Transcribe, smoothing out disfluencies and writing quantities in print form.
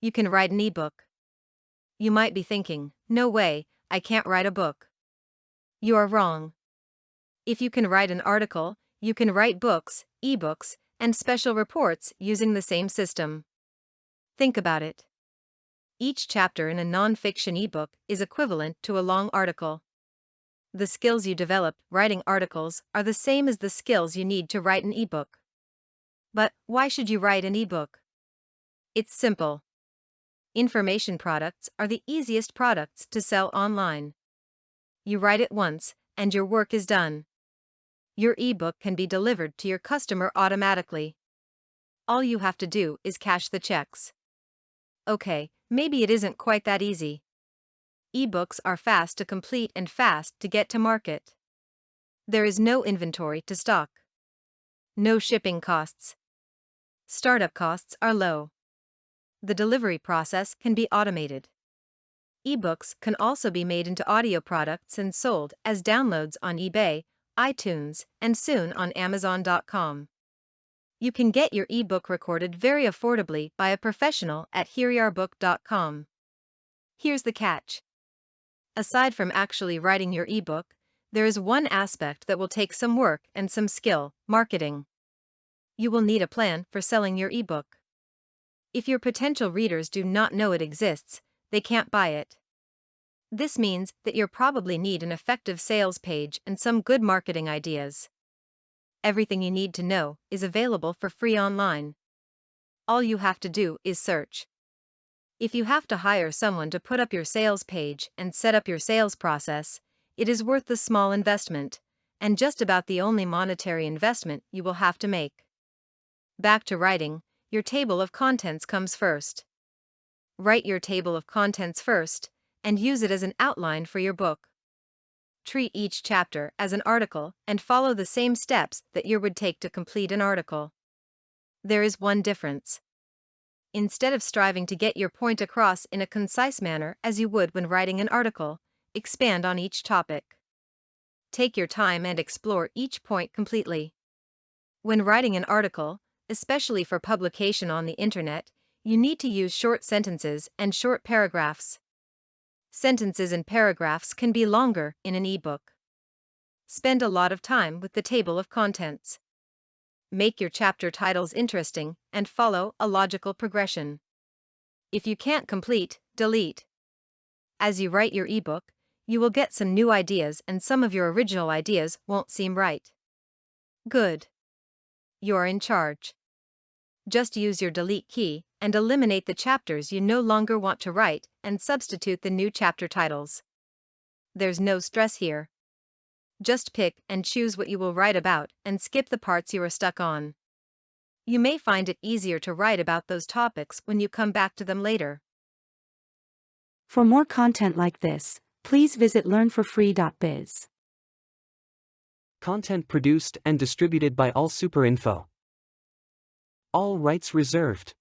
You can write an ebook. You might be thinking, no way, I can't write a book. You are wrong. If you can write an article, you can write books, ebooks, and special reports using the same system. Think about it. Each chapter in a non-fiction ebook is equivalent to a long article. The skills you develop writing articles are the same as the skills you need to write an ebook. But why should you write an ebook? It's simple. Information products are the easiest products to sell online. You write it once, and your work is done. Your ebook can be delivered to your customer automatically. All you have to do is cash the checks. Okay, maybe it isn't quite that easy. Ebooks are fast to complete and fast to get to market. There is no inventory to stock. No shipping costs. Startup costs are low. The delivery process can be automated. Ebooks can also be made into audio products and sold as downloads on eBay, iTunes, and soon on Amazon.com. You can get your ebook recorded very affordably by a professional at hereyourbook.com. Here's the catch. Aside from actually writing your ebook, there is one aspect that will take some work and some skill: marketing. You will need a plan for selling your ebook. If your potential readers do not know it exists, they can't buy it. This means that you'll probably need an effective sales page and some good marketing ideas. Everything you need to know is available for free online. All you have to do is search. If you have to hire someone to put up your sales page and set up your sales process, it is worth the small investment, and just about the only monetary investment you will have to make. Back to writing, your table of contents comes first. Write your table of contents first, and use it as an outline for your book. Treat each chapter as an article and follow the same steps that you would take to complete an article. There is one difference. Instead of striving to get your point across in a concise manner as you would when writing an article, expand on each topic. Take your time and explore each point completely. When writing an article, especially for publication on the internet, you need to use short sentences and short paragraphs. Sentences and paragraphs can be longer in an ebook. Spend a lot of time with the table of contents. Make your chapter titles interesting and follow a logical progression. If you can't complete, delete. As you write your ebook, you will get some new ideas and some of your original ideas won't seem right. Good. You're in charge. Just use your delete key and eliminate the chapters you no longer want to write and substitute the new chapter titles. There's no stress here. Just pick and choose what you will write about and skip the parts you are stuck on. You may find it easier to write about those topics when you come back to them later. For more content like this, please visit learnforfree.biz. Content produced and distributed by AllSuperInfo. All rights reserved.